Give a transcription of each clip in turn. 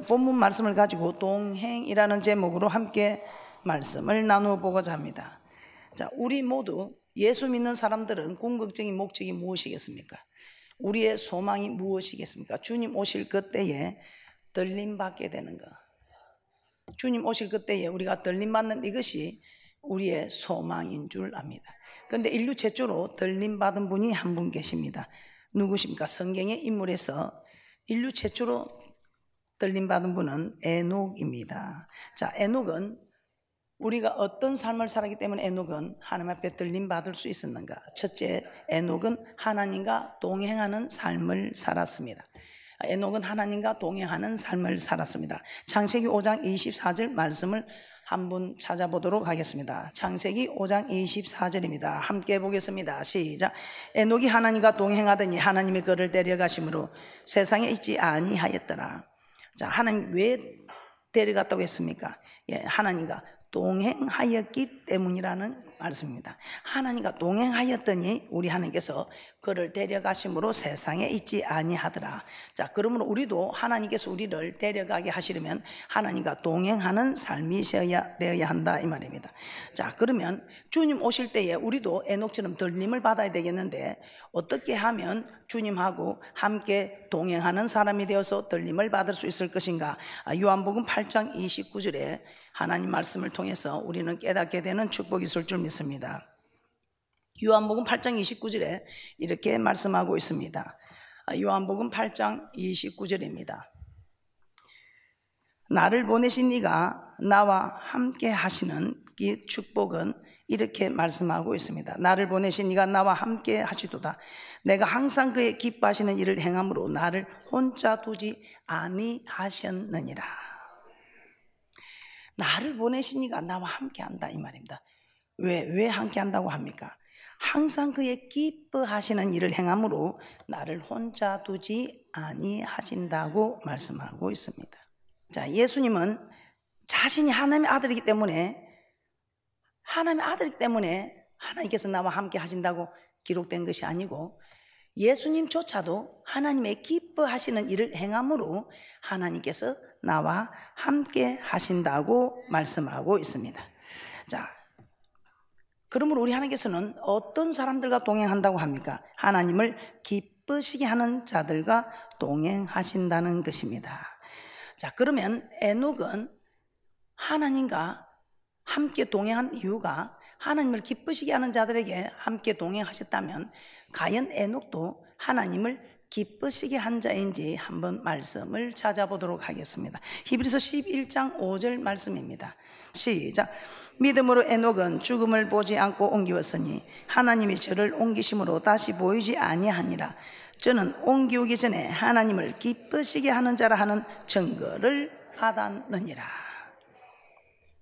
본문 말씀을 가지고 동행이라는 제목으로 함께 말씀을 나누어 보고자 합니다. 자, 우리 모두 예수 믿는 사람들은 궁극적인 목적이 무엇이겠습니까? 우리의 소망이 무엇이겠습니까? 주님 오실 그때에 들림받게 되는 것. 주님 오실 그때에 우리가 들림받는 이것이 우리의 소망인 줄 압니다. 그런데 인류 최초로 들림받은 분이 한 분 계십니다. 누구십니까? 성경의 인물에서 인류 최초로 들림받은 분은 에녹입니다. 자, 에녹은 우리가 어떤 삶을 살았기 때문에 에녹은 하나님 앞에 들림받을 수 있었는가? 첫째, 에녹은 하나님과 동행하는 삶을 살았습니다. 에녹은 하나님과 동행하는 삶을 살았습니다. 창세기 5장 24절 말씀을 한번 찾아보도록 하겠습니다. 창세기 5장 24절입니다. 함께 보겠습니다. 시작. 에녹이 하나님과 동행하더니 하나님의 그를 데려가심으로 세상에 있지 아니하였더라. 자, 하나님 왜 데려갔다고 했습니까? 예, 하나님과 동행하였기 때문이라는 말씀입니다. 하나님과 동행하였더니 우리 하나님께서 그를 데려가심으로 세상에 있지 아니하더라. 자, 그러므로 우리도 하나님께서 우리를 데려가게 하시려면 하나님과 동행하는 삶이 되어야 한다 이 말입니다. 자, 그러면 주님 오실 때에 우리도 에녹처럼 들림을 받아야 되겠는데 어떻게 하면 주님하고 함께 동행하는 사람이 되어서 들림을 받을 수 있을 것인가? 요한복음 8장 29절에 하나님 말씀을 통해서 우리는 깨닫게 되는 축복이 있을 줄 믿습니다. 요한복음 8장 29절에 이렇게 말씀하고 있습니다. 요한복음 8장 29절입니다. 나를 보내신 이가 나와 함께 하시는 이 축복은 이렇게 말씀하고 있습니다. 나를 보내신 이가 나와 함께 하시도다. 내가 항상 그의 기뻐하시는 일을 행함으로 나를 혼자 두지 아니하셨느니라. 나를 보내신 이가 나와 함께 한다 이 말입니다. 왜 함께 한다고 합니까? 항상 그의 기뻐하시는 일을 행함으로 나를 혼자 두지 아니하신다고 말씀하고 있습니다. 자, 예수님은 자신이 하나님의 아들이기 때문에 하나님께서 나와 함께 하신다고 기록된 것이 아니고 예수님조차도 하나님의 기뻐하시는 일을 행함으로 하나님께서 나와 함께 하신다고 말씀하고 있습니다. 자, 그러므로 우리 하나님께서는 어떤 사람들과 동행한다고 합니까? 하나님을 기쁘시게 하는 자들과 동행하신다는 것입니다. 자, 그러면 에녹은 하나님과 함께 동행한 이유가 하나님을 기쁘시게 하는 자들에게 함께 동행하셨다면 과연 에녹도 하나님을 기쁘시게 한 자인지 한번 말씀을 찾아보도록 하겠습니다. 히브리서 11장 5절 말씀입니다. 시작. 믿음으로 에녹은 죽음을 보지 않고 옮기었으니 하나님이 저를 옮기심으로 다시 보이지 아니하니라. 저는 옮기오기 전에 하나님을 기쁘시게 하는 자라 하는 증거를 받았느니라.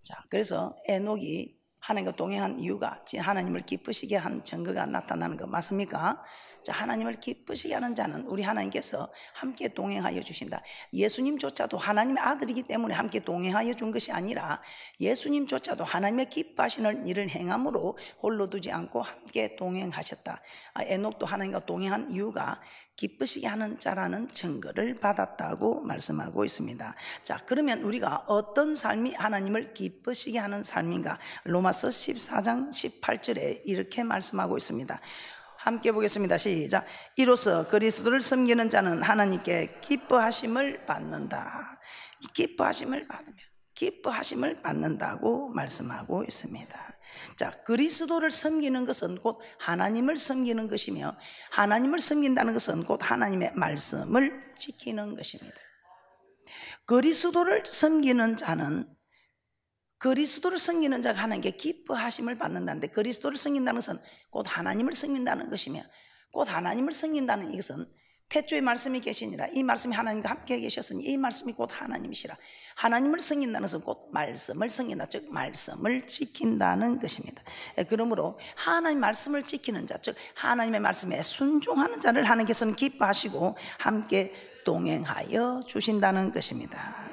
자, 그래서 에녹이 하나님과 동행한 이유가 하나님을 기쁘시게 한 증거가 나타나는 거 맞습니까? 자, 하나님을 기쁘시게 하는 자는 우리 하나님께서 함께 동행하여 주신다. 예수님조차도 하나님의 아들이기 때문에 함께 동행하여 준 것이 아니라 예수님조차도 하나님의 기뻐하시는 일을 행함으로 홀로 두지 않고 함께 동행하셨다. 에녹도 하나님과 동행한 이유가 기쁘시게 하는 자라는 증거를 받았다고 말씀하고 있습니다. 자, 그러면 우리가 어떤 삶이 하나님을 기쁘시게 하는 삶인가? 로마서 14장 18절에 이렇게 말씀하고 있습니다. 함께 보겠습니다. 시작. 이로써 그리스도를 섬기는 자는 하나님께 기뻐하심을 받는다. 기뻐하심을 받는다고 말씀하고 있습니다. 자, 그리스도를 섬기는 것은 곧 하나님을 섬기는 것이며 하나님을 섬긴다는 것은 곧 하나님의 말씀을 지키는 것입니다. 그리스도를 섬기는 자가 하나님께 기뻐하심을 받는다는데 그리스도를 섬긴다는 것은 곧 하나님을 섬긴다는 것이며 곧 하나님을 섬긴다는 이것은 태초에 말씀이 계시니라. 이 말씀이 하나님과 함께 계셨으니 이 말씀이 곧 하나님이시라. 하나님을 섬긴다는 것은 곧 말씀을 섬긴다. 즉 말씀을 지킨다는 것입니다. 그러므로 하나님 말씀을 지키는 자, 즉 하나님의 말씀에 순종하는 자를 하나님께서는 기뻐하시고 함께 동행하여 주신다는 것입니다.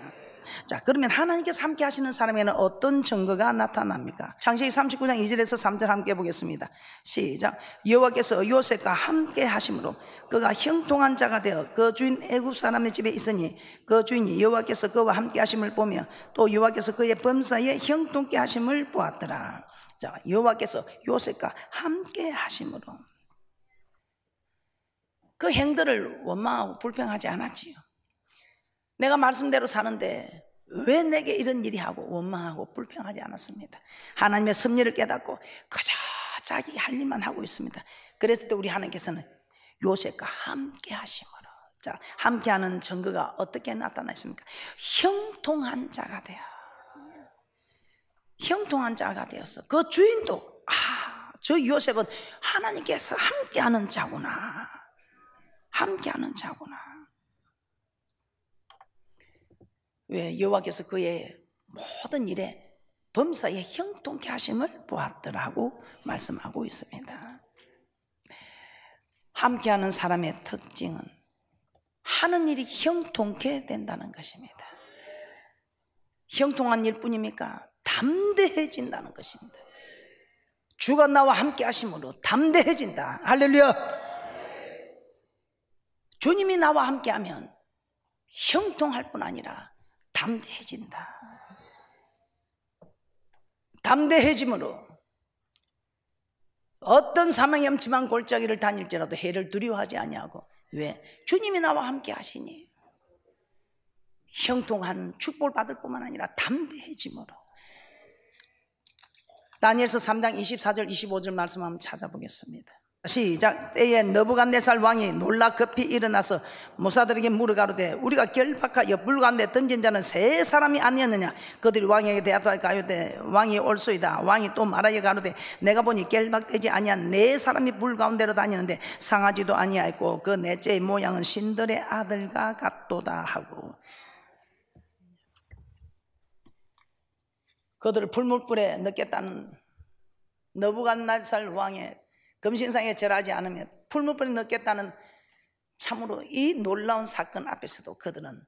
자, 그러면 하나님께서 함께 하시는 사람에는 어떤 증거가 나타납니까? 창세기 39장 2절에서 3절 함께 보겠습니다. 시작. 여호와께서 요셉과 함께 하심으로 그가 형통한 자가 되어 그 주인 애굽 사람의 집에 있으니 그 주인이 여호와께서 그와 함께 하심을 보며 또 여호와께서 그의 범사에 형통케 하심을 보았더라. 자, 여호와께서 요셉과 함께 하심으로 그 행들을 원망하고 불평하지 않았지요. 내가 말씀대로 사는데 왜 내게 이런 일이 하고 원망하고 불평하지 않았습니다. 하나님의 섭리를 깨닫고 그저 자기 할 일만 하고 있습니다. 그랬을 때 우리 하나님께서는 요셉과 함께 하심으로, 자, 함께하는 증거가 어떻게 나타나 있습니까? 형통한 자가 되어, 형통한 자가 되었어. 그 주인도 저 요셉은 하나님께서 함께하는 자구나, 함께하는 자구나. 왜? 여호와께서 그의 모든 일에 범사에 형통케 하심을 보았더라고 말씀하고 있습니다. 함께하는 사람의 특징은 하는 일이 형통케 된다는 것입니다. 형통한 일뿐입니까? 담대해진다는 것입니다. 주가 나와 함께 하심으로 담대해진다. 할렐루야. 주님이 나와 함께 하면 형통할 뿐 아니라 담대해진다. 담대해짐으로 어떤 사망의 엄침한 골짜기를 다닐지라도 해를 두려워하지 아니하고, 왜? 주님이 나와 함께 하시니 형통한 축복을 받을 뿐만 아니라 담대해짐으로. 다니엘서 3장 24절 25절 말씀 한번 찾아보겠습니다. 시작. 때에 느부갓네살 왕이 놀라 급히 일어나서 무사들에게 물어가로되 우리가 결박하여 불 가운데 던진 자는 세 사람이 아니었느냐? 그들이 왕에게 대답하여 가로되 왕이 올소이다. 왕이 또 말하여 가로되 내가 보니 결박되지 아니한 네 사람이 불 가운데로 다니는데 상하지도 아니하였고 그 넷째의 모양은 신들의 아들과 같도다 하고, 그들을 불물불에 넣겠다는 느부갓네살 왕의 금신상에 절하지 않으면 풀무불에 넣겠다는 참으로 이 놀라운 사건 앞에서도 그들은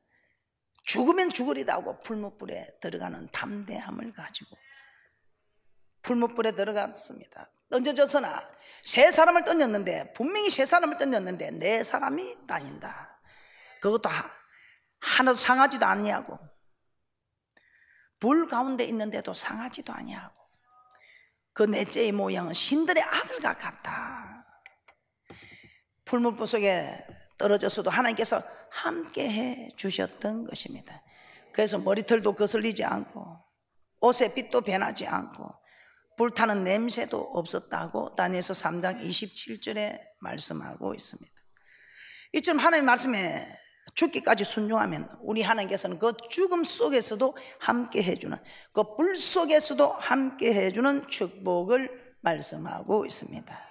죽으면 죽으리다 하고 풀무불에 들어가는 담대함을 가지고 풀무불에 들어갔습니다. 던져졌으나 세 사람을 던졌는데, 분명히 세 사람을 던졌는데 네 사람이 다닌다. 그것도 하나도 상하지도 아니하고 불 가운데 있는데도 상하지도 아니하고 그 넷째의 모양은 신들의 아들과 같다. 풀무불 속에 떨어졌어도 하나님께서 함께해 주셨던 것입니다. 그래서 머리털도 거슬리지 않고 옷의 빛도 변하지 않고 불타는 냄새도 없었다고 다니엘서 3장 27절에 말씀하고 있습니다. 이처럼 하나님의 말씀에 죽기까지 순종하면 우리 하나님께서는 그 죽음 속에서도 함께 해주는, 그 불 속에서도 함께 해주는 축복을 말씀하고 있습니다.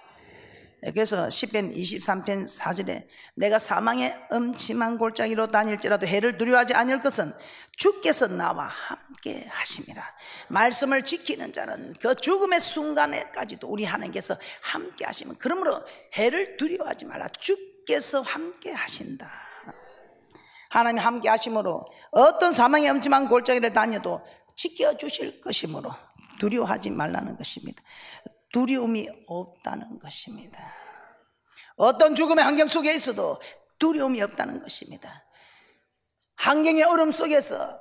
그래서 시편 23편 4절에 내가 사망의 엄침한 골짜기로 다닐지라도 해를 두려워하지 않을 것은 주께서 나와 함께 하심이라. 말씀을 지키는 자는 그 죽음의 순간에까지도 우리 하나님께서 함께 하시면, 그러므로 해를 두려워하지 말라. 주께서 함께 하신다. 하나님이 함께 하심으로 어떤 사망의 엄침한 골짜기를 다녀도 지켜주실 것이므로 두려워하지 말라는 것입니다. 두려움이 없다는 것입니다. 어떤 죽음의 환경 속에 있어도 두려움이 없다는 것입니다. 환경의 어려움 속에서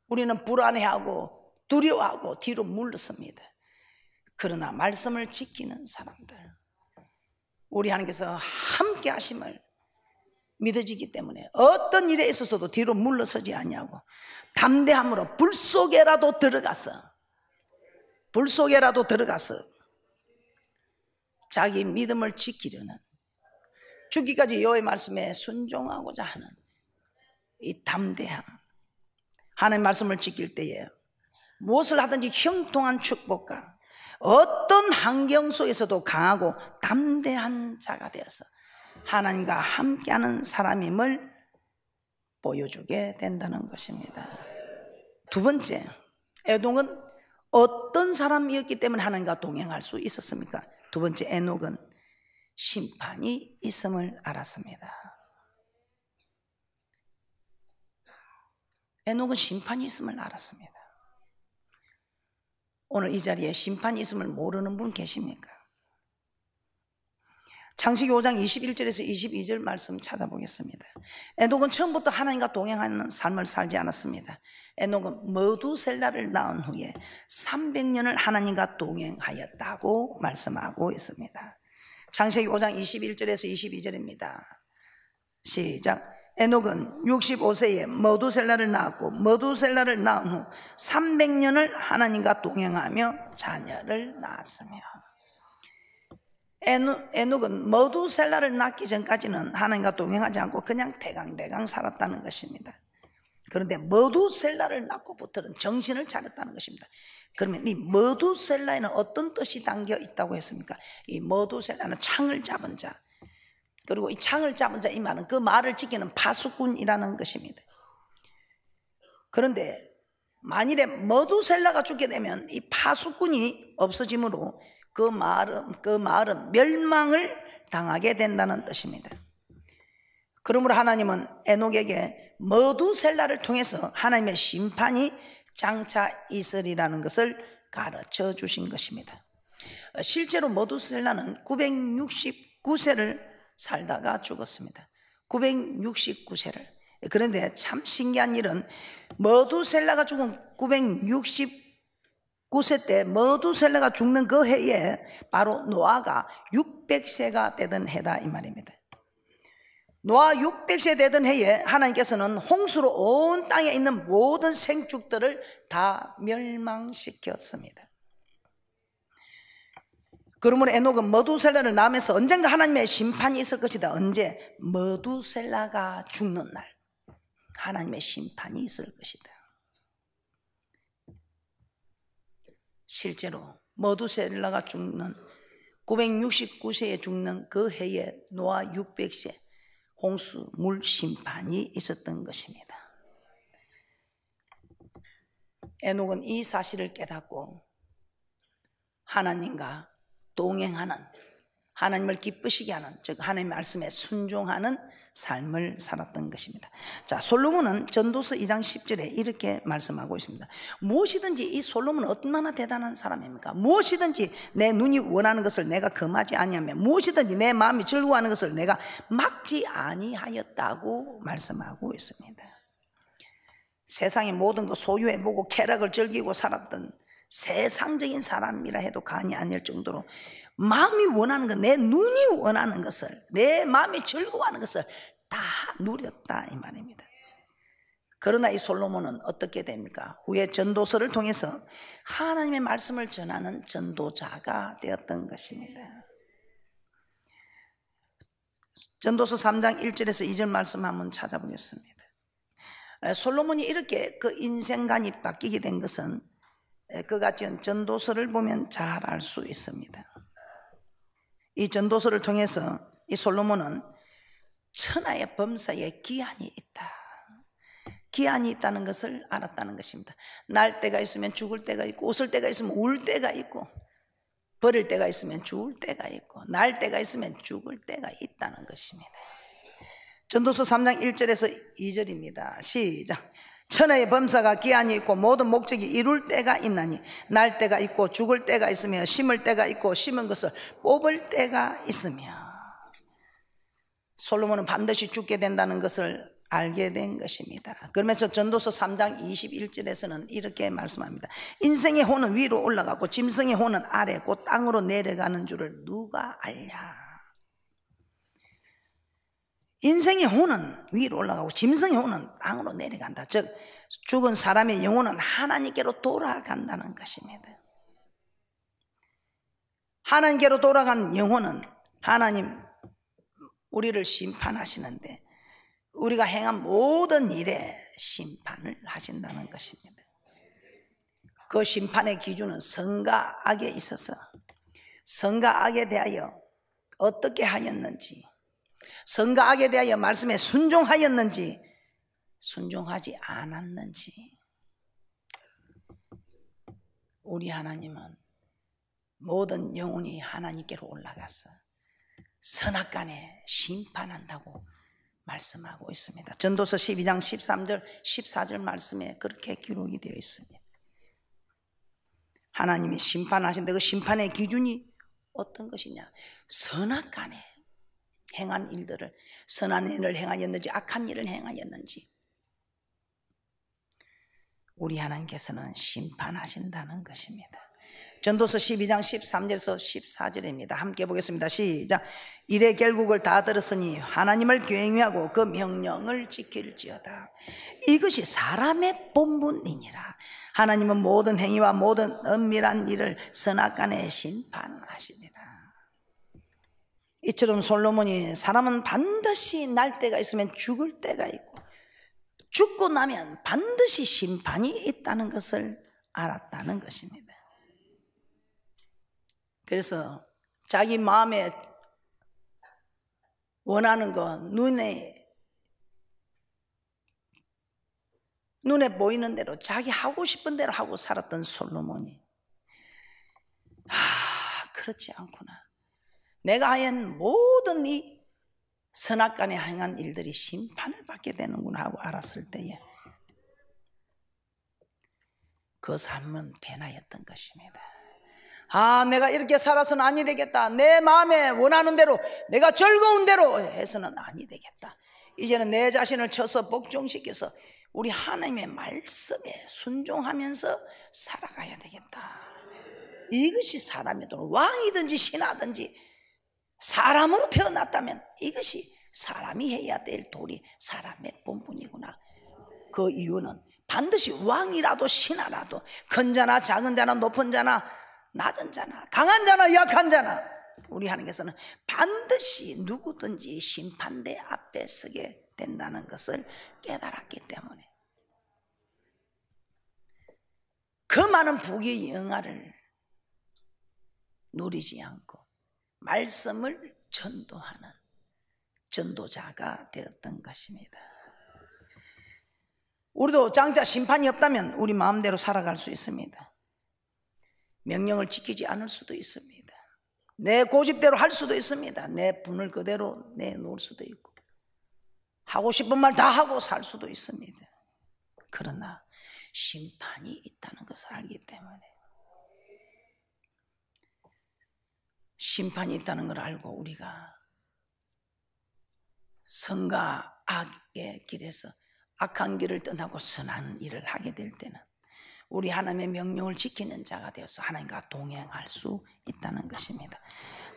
우리는 불안해하고 두려워하고 뒤로 물러섭니다. 그러나 말씀을 지키는 사람들, 우리 하나님께서 함께 하심을 믿어지기 때문에 어떤 일에 있어서도 뒤로 물러서지 아니하고 담대함으로 불 속에라도 들어가서 자기 믿음을 지키려는, 죽기까지 여호와의 말씀에 순종하고자 하는 이 담대함. 하나님의 말씀을 지킬 때에 무엇을 하든지 형통한 축복과 어떤 환경 속에서도 강하고 담대한 자가 되어서 하나님과 함께하는 사람임을 보여주게 된다는 것입니다. 두 번째, 에녹은 어떤 사람이었기 때문에 하나님과 동행할 수 있었습니까? 두 번째, 에녹은 심판이 있음을 알았습니다. 에녹은 심판이 있음을 알았습니다. 오늘 이 자리에 심판이 있음을 모르는 분 계십니까? 창세기 5장 21절에서 22절 말씀 찾아보겠습니다. 에녹은 처음부터 하나님과 동행하는 삶을 살지 않았습니다. 에녹은 머두셀라를 낳은 후에 300년을 하나님과 동행하였다고 말씀하고 있습니다. 창세기 5장 21절에서 22절입니다. 시작. 에녹은 65세에 머두셀라를 낳았고 머두셀라를 낳은 후 300년을 하나님과 동행하며 자녀를 낳았으며. 에녹은 머두셀라를 낳기 전까지는 하나님과 동행하지 않고 그냥 대강대강 살았다는 것입니다. 그런데 머두셀라를 낳고부터는 정신을 차렸다는 것입니다. 그러면 이 머두셀라에는 어떤 뜻이 담겨 있다고 했습니까? 이 머두셀라는 창을 잡은 자, 그리고 이 창을 잡은 자, 이 말은 그 말을 지키는 파수꾼이라는 것입니다. 그런데 만일에 머두셀라가 죽게 되면 이 파수꾼이 없어지므로 그 마을은 멸망을 당하게 된다는 뜻입니다. 그러므로 하나님은 에녹에게 머두셀라를 통해서 하나님의 심판이 장차 있으리라는 것을 가르쳐 주신 것입니다. 실제로 머두셀라는 969세를 살다가 죽었습니다. 969세를. 그런데 참 신기한 일은 머두셀라가 죽은 969세 때 머두셀라가 죽는 그 해에 바로 노아가 600세가 되던 해다 이 말입니다. 노아 600세 되던 해에 하나님께서는 홍수로 온 땅에 있는 모든 생축들을 다 멸망시켰습니다. 그러므로 에녹은 머두셀라를 낳으면서 언젠가 하나님의 심판이 있을 것이다. 언제? 머두셀라가 죽는 날 하나님의 심판이 있을 것이다. 실제로 머두셀라가 죽는 969세에 죽는 그 해에 노아 600세 홍수 물 심판이 있었던 것입니다. 에녹은 이 사실을 깨닫고 하나님과 동행하는, 하나님을 기쁘시게 하는, 즉 하나님의 말씀에 순종하는 삶을 살았던 것입니다. 자, 솔로몬은 전도서 2장 10절에 이렇게 말씀하고 있습니다. 무엇이든지, 이 솔로몬은 얼마나 대단한 사람입니까? 무엇이든지 내 눈이 원하는 것을 내가 금하지 아니하며 무엇이든지 내 마음이 즐거워하는 것을 내가 막지 아니하였다고 말씀하고 있습니다. 세상의 모든 것 소유해보고 쾌락을 즐기고 살았던 세상적인 사람이라 해도 과언이 아닐 정도로 마음이 원하는 것, 내 눈이 원하는 것을, 내 마음이 즐거워하는 것을 다 누렸다 이 말입니다. 그러나 이 솔로몬은 어떻게 됩니까? 후에 전도서를 통해서 하나님의 말씀을 전하는 전도자가 되었던 것입니다. 전도서 3장 1절에서 2절 말씀 한번 찾아보겠습니다. 솔로몬이 이렇게 그 인생관이 바뀌게 된 것은 그가 지은 전도서를 보면 잘 알 수 있습니다. 이 전도서를 통해서 이 솔로몬은 천하의 범사에 기한이 있다, 기한이 있다는 것을 알았다는 것입니다. 날 때가 있으면 죽을 때가 있고, 웃을 때가 있으면 울 때가 있고, 버릴 때가 있으면 죽을 때가 있고, 날 때가 있으면 죽을 때가 있다는 것입니다. 전도서 3장 1절에서 2절입니다. 시작. 천하의 범사가 기한이 있고 모든 목적이 이룰 때가 있나니 날 때가 있고 죽을 때가 있으며 심을 때가 있고 심은 것을 뽑을 때가 있으며. 솔로몬은 반드시 죽게 된다는 것을 알게 된 것입니다. 그러면서 전도서 3장 21절에서는 이렇게 말씀합니다. 인생의 혼은 위로 올라가고 짐승의 혼은 아래 곧 땅으로 내려가는 줄을 누가 알랴. 인생의 혼은 위로 올라가고 짐승의 혼은 땅으로 내려간다. 즉 죽은 사람의 영혼은 하나님께로 돌아간다는 것입니다. 하나님께로 돌아간 영혼은 하나님 우리를 심판하시는데 우리가 행한 모든 일에 심판을 하신다는 것입니다. 그 심판의 기준은 선과 악에 있어서 선과 악에 대하여 어떻게 하였는지, 선과 악에 대하여 말씀에 순종하였는지 순종하지 않았는지. 우리 하나님은 모든 영혼이 하나님께로 올라가서 선악간에 심판한다고 말씀하고 있습니다. 전도서 12장 13절 14절 말씀에 그렇게 기록이 되어 있습니다. 하나님이 심판하신데 그 심판의 기준이 어떤 것이냐, 선악간에 행한 일들을, 선한 일을 행하였는지 악한 일을 행하였는지 우리 하나님께서는 심판하신다는 것입니다. 전도서 12장 13절에서 14절입니다. 함께 보겠습니다. 시작. 이래 결국을 다 들었으니 하나님을 경외하고 그 명령을 지킬지어다. 이것이 사람의 본분이니라. 하나님은 모든 행위와 모든 은밀한 일을 선악간에 심판하시니라. 이처럼 솔로몬이 사람은 반드시 날 때가 있으면 죽을 때가 있고 죽고 나면 반드시 심판이 있다는 것을 알았다는 것입니다. 그래서 자기 마음에 원하는 거, 눈에 보이는 대로 자기 하고 싶은 대로 하고 살았던 솔로몬이 그렇지 않구나. 내가 하얀 모든 이 선악간에 행한 일들이 심판을 받게 되는구나 하고 알았을 때에 그 삶은 변화였던 것입니다. 내가 이렇게 살아서는 아니 되겠다. 내 마음에 원하는 대로, 내가 즐거운 대로 해서는 아니 되겠다. 이제는 내 자신을 쳐서 복종시켜서 우리 하나님의 말씀에 순종하면서 살아가야 되겠다. 이것이 사람의 돈, 왕이든지 신하든지 사람으로 태어났다면 이것이 사람이 해야 될 도리, 사람의 본분이구나. 그 이유는 반드시 왕이라도 신하라도 큰 자나 작은 자나 높은 자나 낮은 자나 강한 자나 약한 자나 우리 하나님께서는 반드시 누구든지 심판대 앞에 서게 된다는 것을 깨달았기 때문에 그 많은 부귀 영화를 누리지 않고 말씀을 전도하는 전도자가 되었던 것입니다. 우리도 장차 심판이 없다면 우리 마음대로 살아갈 수 있습니다. 명령을 지키지 않을 수도 있습니다. 내 고집대로 할 수도 있습니다. 내 분을 그대로 내놓을 수도 있고 하고 싶은 말 다 하고 살 수도 있습니다. 그러나 심판이 있다는 것을 알기 때문에 심판이 있다는 걸 알고 우리가 선과 악의 길에서 악한 길을 떠나고 선한 일을 하게 될 때는 우리 하나님의 명령을 지키는 자가 되어서 하나님과 동행할 수 있다는 것입니다.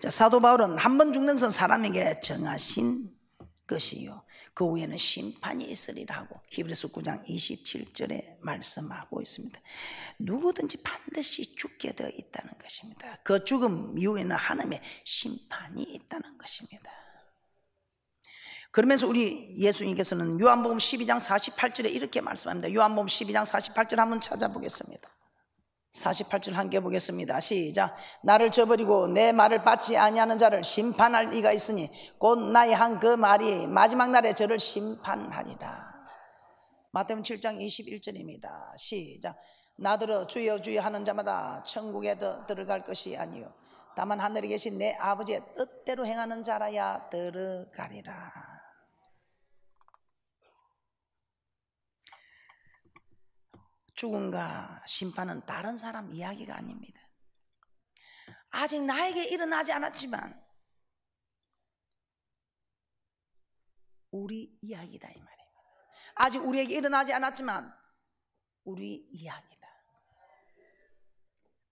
자, 사도 바울은 한 번 죽는 선 사람에게 정하신 것이요 그 후에는 심판이 있으리라 하고 히브리서 9장 27절에 말씀하고 있습니다. 누구든지 반드시 죽게 되어 있다는 것입니다. 그 죽음 이후에는 하나님의 심판이 있다는 것입니다. 그러면서 우리 예수님께서는 요한복음 12장 48절에 이렇게 말씀합니다. 요한복음 12장 48절 한번 찾아보겠습니다. 48절 함께 보겠습니다. 시작. 나를 저버리고 내 말을 받지 아니하는 자를 심판할 이가 있으니 곧 나의 한 그 말이 마지막 날에 저를 심판하리라. 마태복음 7장 21절입니다. 시작. 나더러 주여 주여 하는 자마다 천국에 들어갈 것이 아니요 다만 하늘에 계신 내 아버지의 뜻대로 행하는 자라야 들어가리라. 죽음과 심판은 다른 사람 이야기가 아닙니다. 아직 나에게 일어나지 않았지만 우리 이야기다 이 말입니다. 아직 우리에게 일어나지 않았지만 우리 이야기다.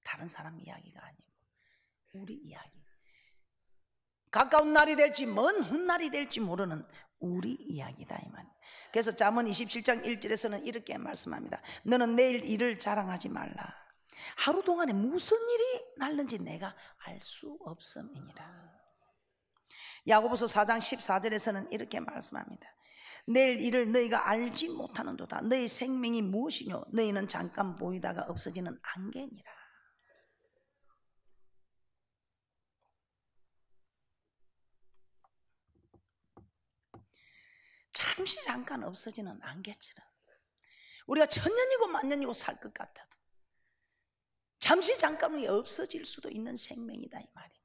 다른 사람 이야기가 아니고 우리 이야기. 가까운 날이 될지 먼 훗날이 될지 모르는 우리 이야기다 이 말입니다. 그래서 잠언 27장 1절에서는 이렇게 말씀합니다. 너는 내일 일을 자랑하지 말라. 하루 동안에 무슨 일이 날는지 내가 알 수 없음이니라. 야고보서 4장 14절에서는 이렇게 말씀합니다. 내일 일을 너희가 알지 못하는도다. 너희 생명이 무엇이뇨? 너희는 잠깐 보이다가 없어지는 안개니라. 잠시 잠깐 없어지는 안개처럼 우리가 천년이고 만년이고 살 것 같아도 잠시 잠깐 후에 없어질 수도 있는 생명이다 이 말입니다.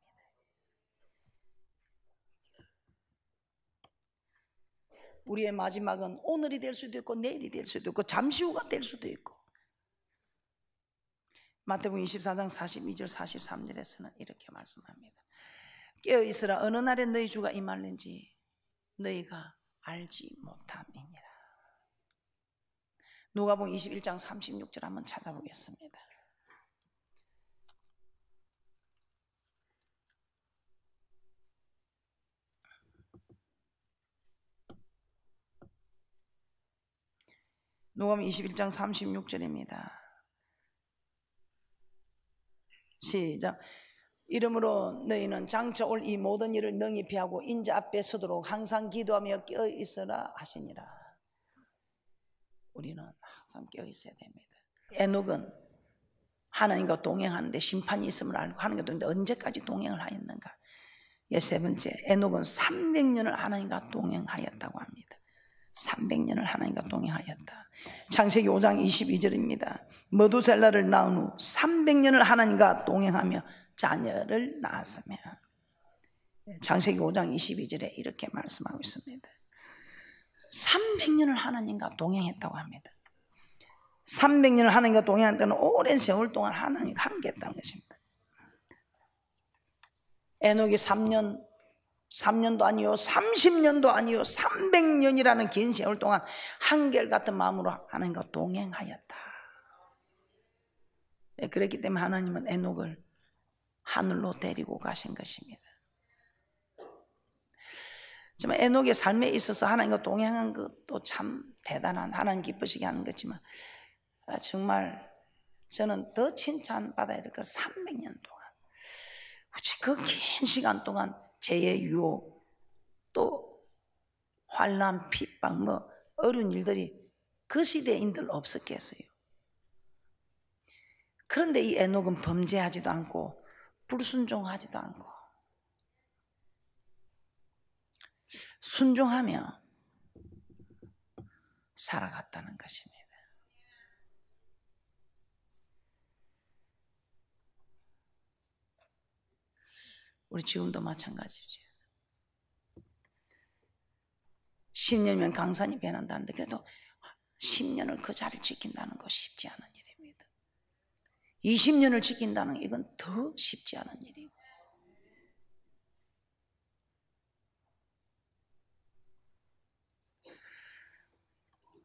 우리의 마지막은 오늘이 될 수도 있고 내일이 될 수도 있고 잠시 후가 될 수도 있고. 마태복음 24장 42절 43절에서는 이렇게 말씀합니다. 깨어있으라, 어느 날에 너희 주가 임할는지 너희가 알지 못함이니라. 누가복음 21장 36절 한번 찾아보겠습니다. 누가복음 21장 36절입니다. 시작. 이러므로 너희는 장차 올 이 모든 일을 능히 피하고 인자 앞에 서도록 항상 기도하며 깨어있으라 하시니라. 우리는 항상 깨어있어야 됩니다. 에녹은 하나님과 동행하는데 심판이 있음을 알고 하나님과 동행하는데 언제까지 동행을 하였는가? 세 번째, 에녹은 300년을 하나님과 동행하였다고 합니다. 300년을 하나님과 동행하였다. 창세기 5장 22절입니다. 머두셀라를 낳은 후 300년을 하나님과 동행하며 자녀를 낳았으며. 창세기 5장 22절에 이렇게 말씀하고 있습니다. 300년을 하나님과 동행했다고 합니다. 300년을 하나님과 동행할 때는 오랜 세월 동안 하나님과 함께했다는 것입니다. 에녹이 3년도 아니요 30년도 아니요 300년이라는 긴 세월 동안 한결같은 마음으로 하나님과 동행하였다. 그렇기 때문에 하나님은 에녹을 하늘로 데리고 가신 것입니다. 정말 에녹의 삶에 있어서 하나님과 동행한 것도 참 대단한, 하나님 기쁘시게 하는 거지만 정말 저는 더 칭찬받아야 될 걸 300년 동안, 그 긴 시간 동안 재해, 유혹, 또 환난, 핍박, 어려운 일들이 그 시대인들 없었겠어요. 그런데 이 에녹은 범죄하지도 않고 불순종하지도 않고 순종하며 살아갔다는 것입니다. 우리 지금도 마찬가지죠. 10년이면 강산이 변한다는데 그래도 10년을 그 자리를 지킨다는 거 쉽지 않은 일입니다. 20년을 지킨다는 이건 더 쉽지 않은 일이고,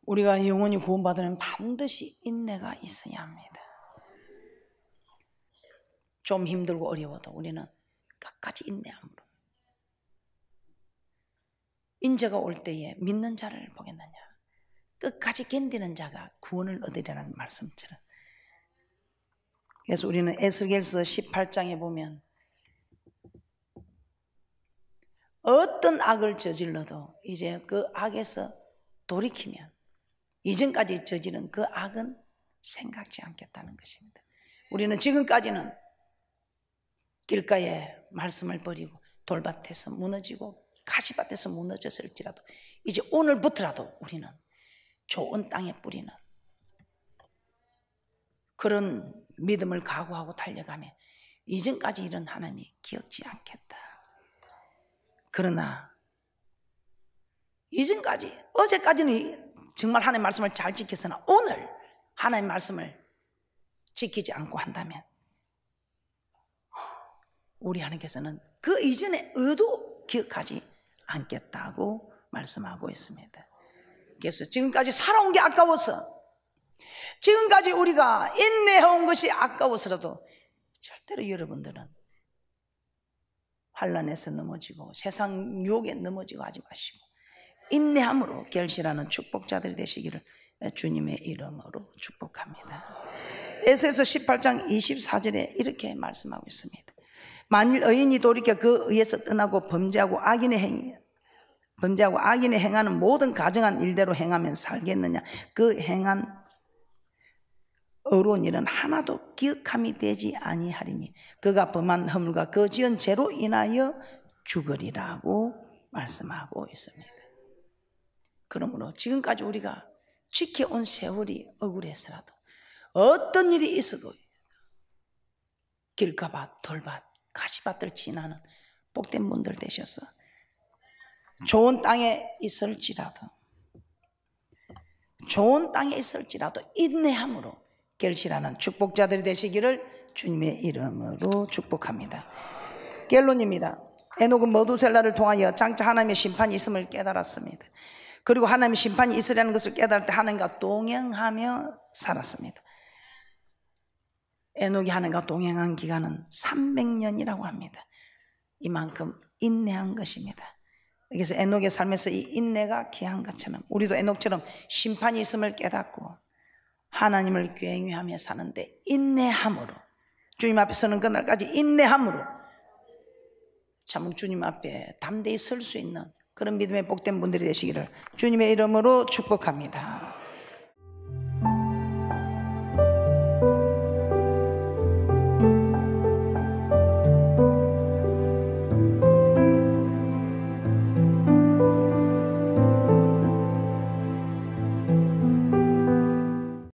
우리가 영원히 구원받으려면 반드시 인내가 있어야 합니다. 좀 힘들고 어려워도 우리는 끝까지 인내함으로, 인자가 올 때에 믿는 자를 보겠느냐, 끝까지 견디는 자가 구원을 얻으리라는 말씀처럼. 그래서 우리는 에스겔서 18장에 보면 어떤 악을 저질러도 이제 그 악에서 돌이키면 이전까지 저지른 그 악은 생각지 않겠다는 것입니다. 우리는 지금까지는 길가에 말씀을 버리고 돌밭에서 무너지고 가시밭에서 무너졌을지라도 이제 오늘부터라도 우리는 좋은 땅에 뿌리는 그런 믿음을 각오하고 달려가며 이전까지 일은 하나님이 기억지 않겠다. 그러나 이전까지, 어제까지는 정말 하나님의 말씀을 잘 지켰으나 오늘 하나님의 말씀을 지키지 않고 한다면 우리 하나님께서는 그 이전의 의도 기억하지 않겠다고 말씀하고 있습니다. 그래서 지금까지 살아온 게 아까워서, 지금까지 우리가 인내해온 것이 아까워서라도 절대로 여러분들은 환난에서 넘어지고 세상 유혹에 넘어지고 하지 마시고 인내함으로 결실하는 축복자들이 되시기를 주님의 이름으로 축복합니다. 에스겔서 18장 24절에 이렇게 말씀하고 있습니다. 만일 의인이 돌이켜 그 의에서 떠나고 범죄하고 악인의 행하는 모든 가정한 일대로 행하면 살겠느냐? 그 행한 의로운 일은 하나도 기억함이 되지 아니하리니 그가 범한 허물과 그 지은 죄로 인하여 죽으리라고 말씀하고 있습니다. 그러므로 지금까지 우리가 지켜온 세월이 억울해서라도 어떤 일이 있어도 길가밭, 돌밭, 가시밭을 지나는 복된 분들 되셔서 좋은 땅에 있을지라도 인내함으로 결실하는 축복자들이 되시기를 주님의 이름으로 축복합니다. 결론입니다. 에녹은 머두셀라를 통하여 장차 하나님의 심판이 있음을 깨달았습니다. 그리고 하나님의 심판이 있으라는 것을 깨달을 때 하나님과 동행하며 살았습니다. 에녹이 하나님과 동행한 기간은 300년이라고 합니다. 이만큼 인내한 것입니다. 그래서 에녹의 삶에서 이 인내가 귀한 것처럼 우리도 에녹처럼 심판이 있음을 깨닫고 하나님을 경외하며 사는데 인내함으로, 주님 앞에 서는 그날까지 인내함으로 참 주님 앞에 담대히 설 수 있는 그런 믿음의 복된 분들이 되시기를 주님의 이름으로 축복합니다.